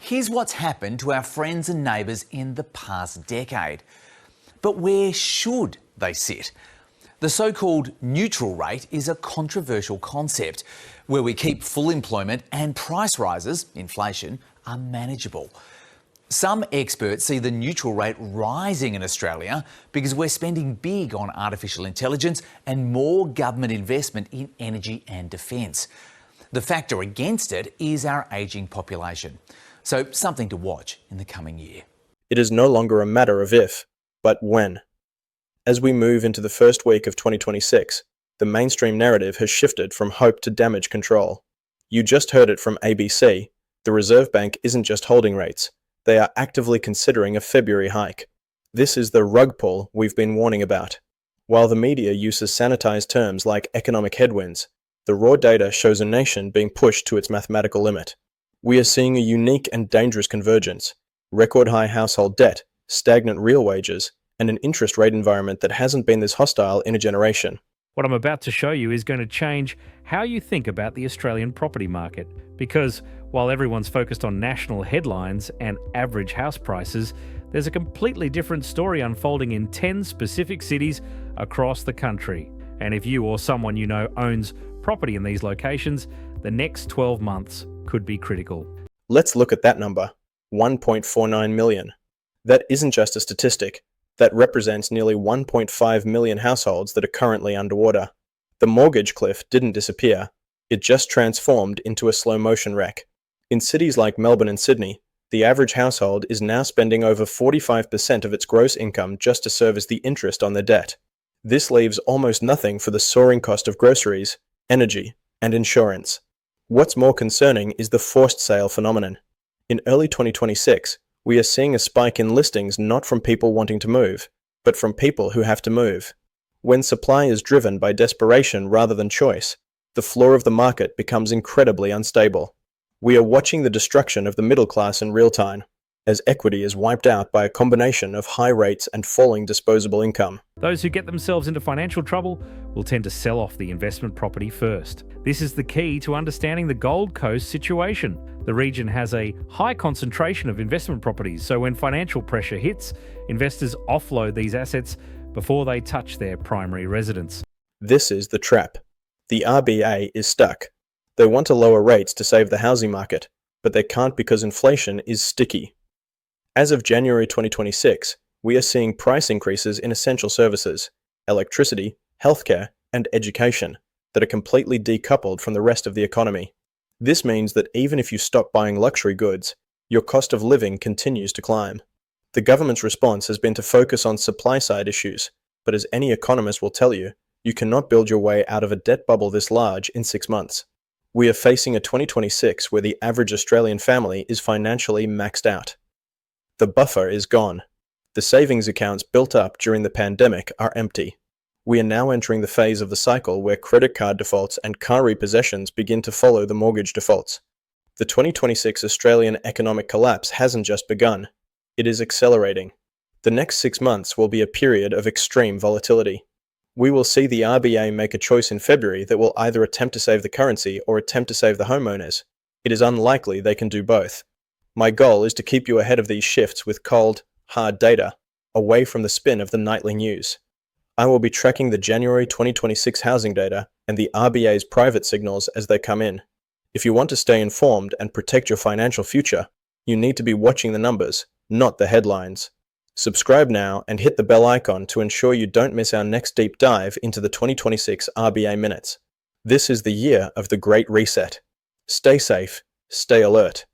Here's what's happened to our friends and neighbours in the past decade. But where should they sit? The so-called neutral rate is a controversial concept where we keep full employment and price rises, inflation, are manageable. Some experts see the neutral rate rising in Australia because we're spending big on artificial intelligence and more government investment in energy and defence. The factor against it is our ageing population. So something to watch in the coming year. It is no longer a matter of if, but when. As we move into the first week of 2026, the mainstream narrative has shifted from hope to damage control. You just heard it from ABC. The Reserve Bank isn't just holding rates. They are actively considering a February hike. This is the rug pull we've been warning about. While the media uses sanitized terms like economic headwinds, the raw data shows a nation being pushed to its mathematical limit. We are seeing a unique and dangerous convergence: record high household debt, stagnant real wages, and an interest rate environment that hasn't been this hostile in a generation. What I'm about to show you is going to change how you think about the Australian property market, because while everyone's focused on national headlines and average house prices, there's a completely different story unfolding in 10 specific cities across the country. And if you or someone you know owns property in these locations, the next 12 months could be critical. Let's look at that number, 1.49 million. That isn't just a statistic. That represents nearly 1.5 million households that are currently underwater. The mortgage cliff didn't disappear. It just transformed into a slow-motion wreck. In cities like Melbourne and Sydney, the average household is now spending over 45% of its gross income just to service the interest on their debt. This leaves almost nothing for the soaring cost of groceries, energy, and insurance. What's more concerning is the forced sale phenomenon. In early 2026, we are seeing a spike in listings not from people wanting to move, but from people who have to move. When supply is driven by desperation rather than choice, the floor of the market becomes incredibly unstable. We are watching the destruction of the middle class in real time, as equity is wiped out by a combination of high rates and falling disposable income. Those who get themselves into financial trouble will tend to sell off the investment property first. This is the key to understanding the Gold Coast situation. The region has a high concentration of investment properties, so when financial pressure hits, investors offload these assets before they touch their primary residence. This is the trap. The RBA is stuck. They want to lower rates to save the housing market, but they can't because inflation is sticky. As of January 2026, we are seeing price increases in essential services, electricity, healthcare, and education that are completely decoupled from the rest of the economy. This means that even if you stop buying luxury goods, your cost of living continues to climb. The government's response has been to focus on supply-side issues, but as any economist will tell you, you cannot build your way out of a debt bubble this large in 6 months. We are facing a 2026 where the average Australian family is financially maxed out. The buffer is gone. The savings accounts built up during the pandemic are empty. We are now entering the phase of the cycle where credit card defaults and car repossessions begin to follow the mortgage defaults. The 2026 Australian economic collapse hasn't just begun. It is accelerating. The next 6 months will be a period of extreme volatility. We will see the RBA make a choice in February that will either attempt to save the currency or attempt to save the homeowners. It is unlikely they can do both. My goal is to keep you ahead of these shifts with cold, hard data, away from the spin of the nightly news. I will be tracking the January 2026 housing data and the RBA's private signals as they come in. If you want to stay informed and protect your financial future, you need to be watching the numbers, not the headlines. Subscribe now and hit the bell icon to ensure you don't miss our next deep dive into the 2026 RBA Minutes. This is the year of the Great Reset. Stay safe, stay alert.